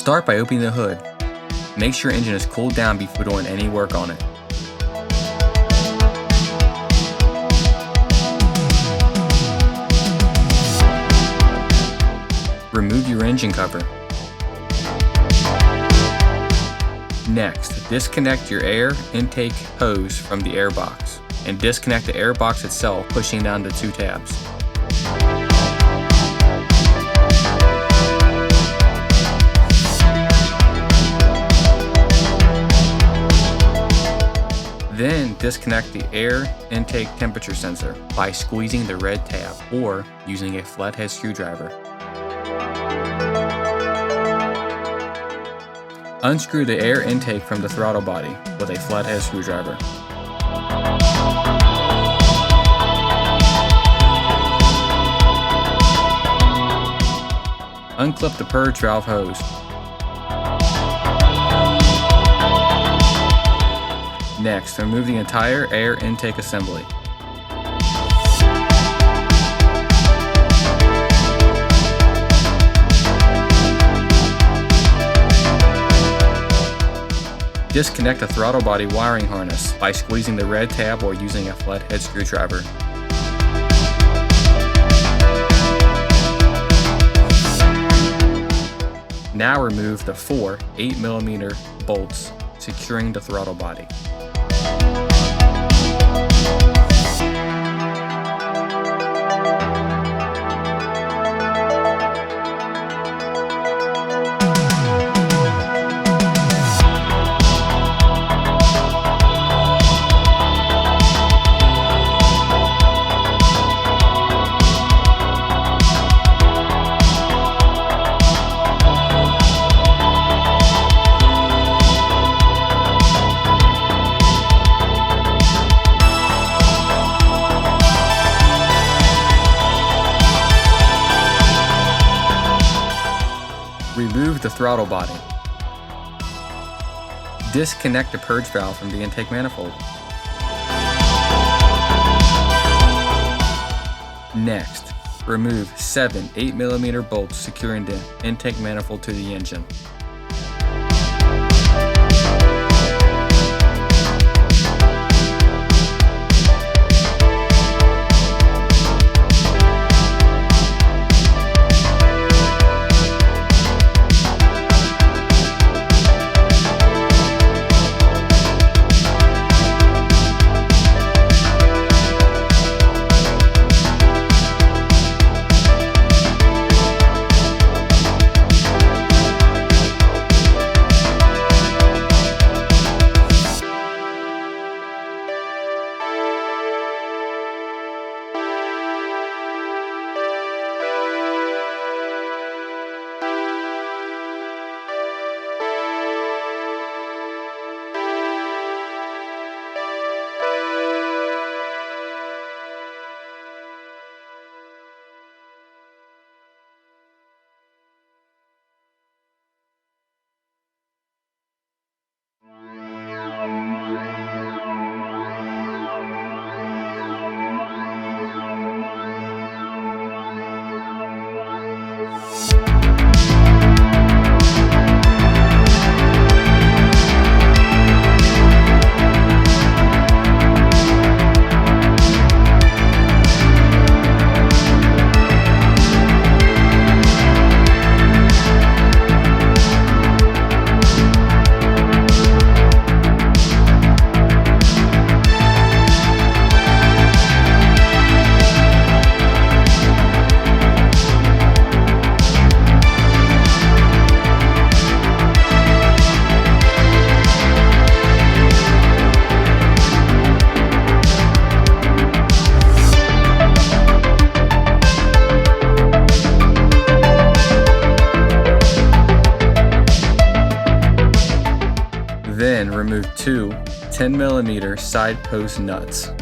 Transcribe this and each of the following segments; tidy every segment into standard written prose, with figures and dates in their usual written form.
Start by opening the hood. Make sure your engine is cooled down before doing any work on it. Remove your engine cover. Next, disconnect your air intake hose from the air box and disconnect the air box itself, pushing down the 2 tabs. Then disconnect the air intake temperature sensor by squeezing the red tab or using a flathead screwdriver. Unscrew the air intake from the throttle body with a flathead screwdriver. Unclip the purge valve hose. Next, remove the entire air intake assembly. Disconnect the throttle body wiring harness by squeezing the red tab or using a flathead screwdriver. Now remove the 4 8mm bolts securing the throttle body. Remove the throttle body. Disconnect the purge valve from the intake manifold. Next, remove 7 8mm bolts securing the intake manifold to the engine. Then remove 2 10mm side post nuts.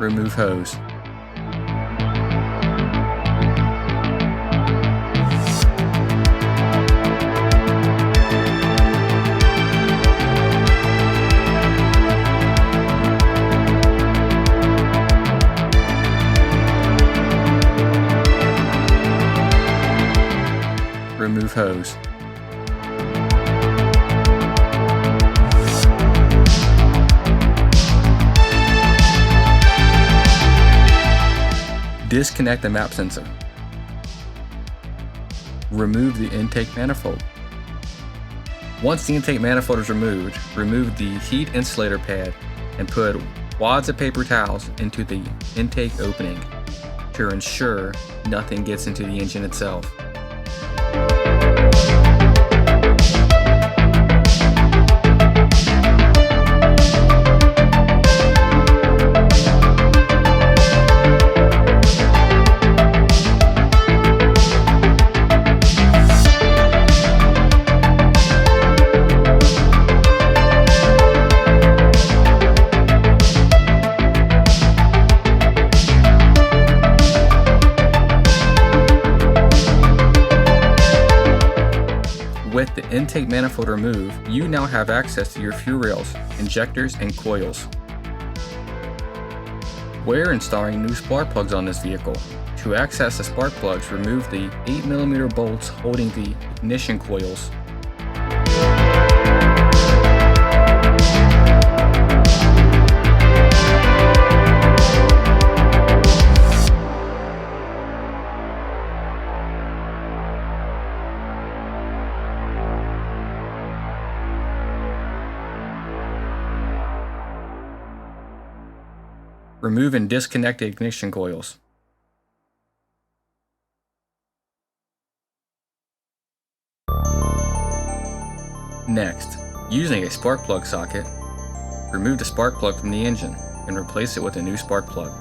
Remove hose. Remove hose. Disconnect the map sensor. Remove the intake manifold. Once the intake manifold is removed, remove the heat insulator pad and put wads of paper towels into the intake opening to ensure nothing gets into the engine itself. With the intake manifold removed, you now have access to your fuel rails, injectors, and coils. We're installing new spark plugs on this vehicle. To access the spark plugs, remove the 8mm bolts holding the ignition coils. Remove and disconnect the ignition coils. Next, using a spark plug socket, remove the spark plug from the engine and replace it with a new spark plug.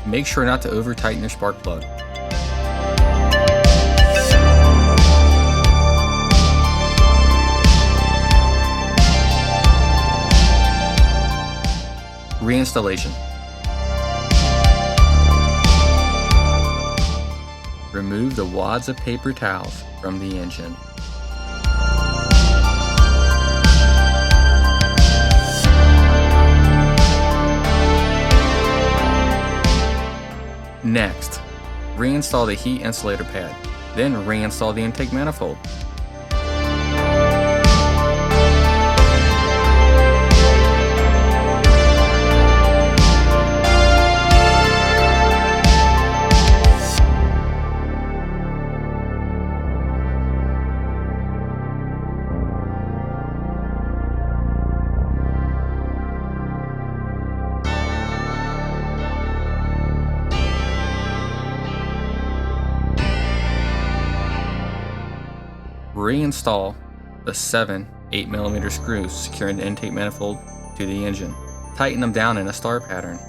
Make sure not to over-tighten your spark plug. Reinstallation. Remove the wads of paper towels from the engine. Next, reinstall the heat insulator pad, then reinstall the intake manifold. Reinstall the 7 8mm screws securing the intake manifold to the engine. Tighten them down in a star pattern.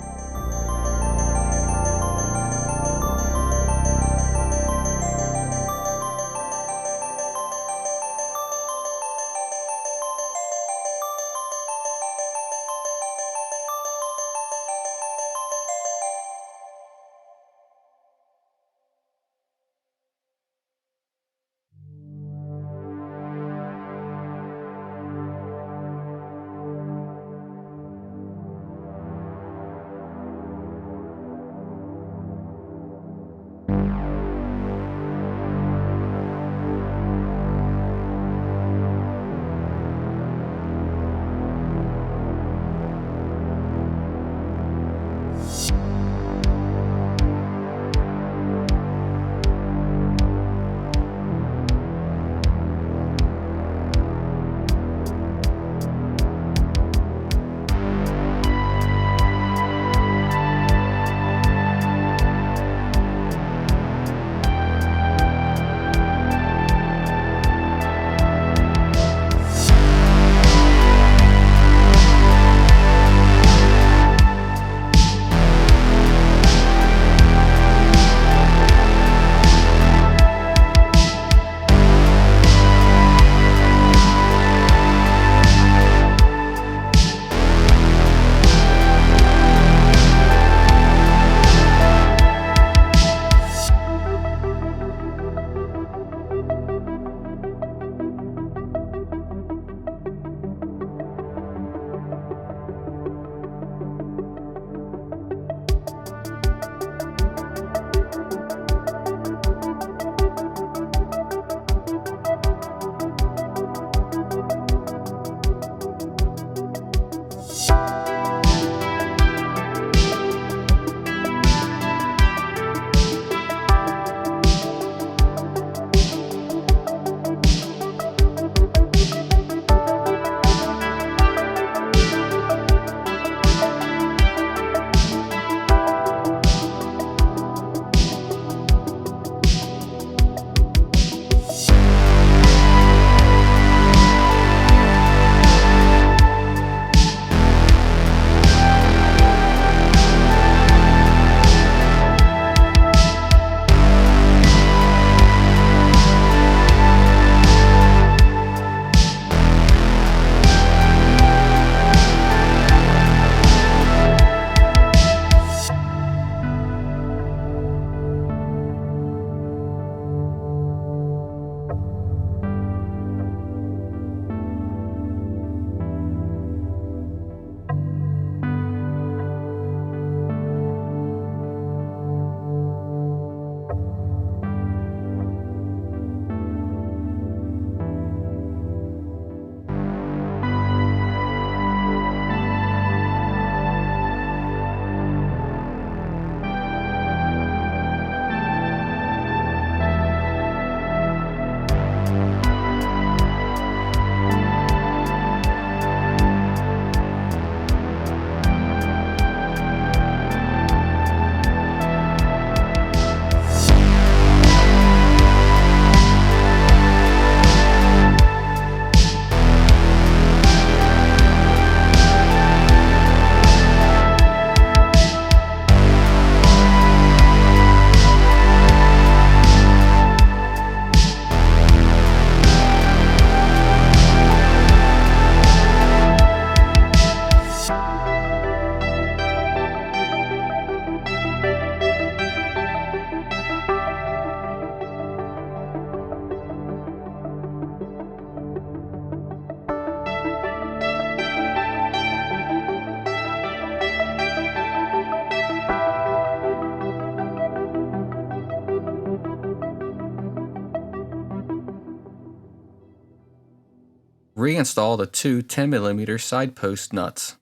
Reinstall the two 10mm side post nuts.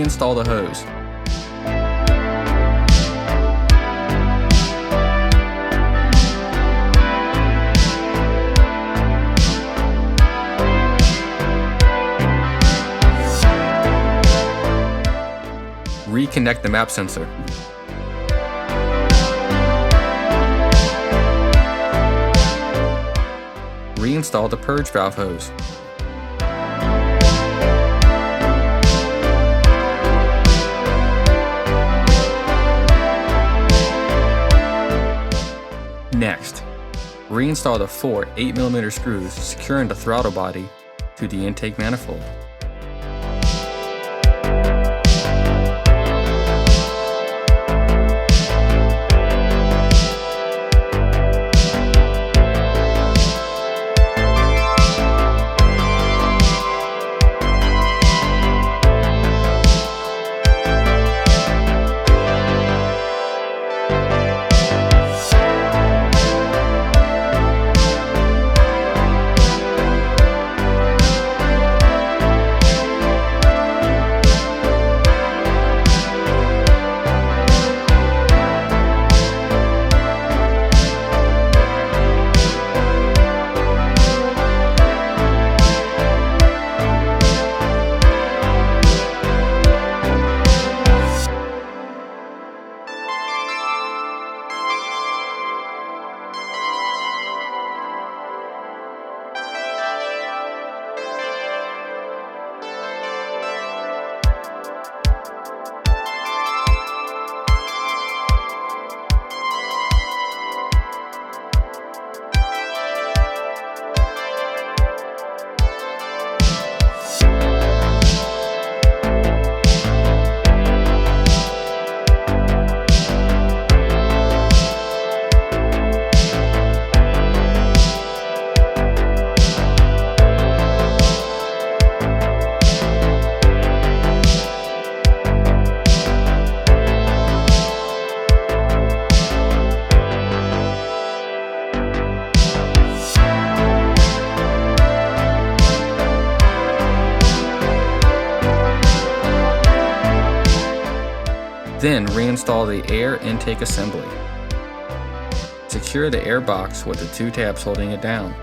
Reinstall the hose. Reconnect the map sensor. Reinstall the purge valve hose. Next, reinstall the 4 8mm screws securing the throttle body to the intake manifold. Then reinstall the air intake assembly. Secure the air box with the 2 tabs holding it down.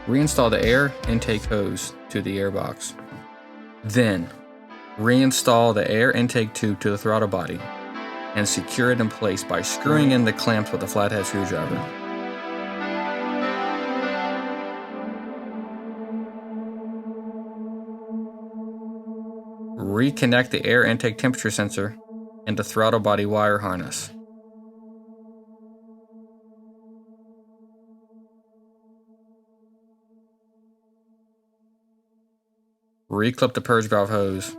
Reinstall the air intake hose to the air box. Then, reinstall the air intake tube to the throttle body and secure it in place by screwing in the clamps with a flathead screwdriver. Reconnect the air intake temperature sensor and the throttle body wire harness. Reclip the purge valve hose.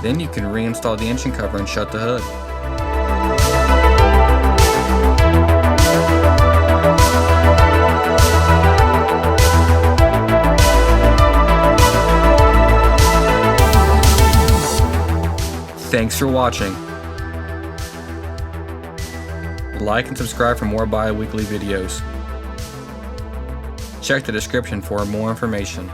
Then you can reinstall the engine cover and shut the hood. Thanks for watching. Like and subscribe for more bi-weekly videos. Check the description for more information.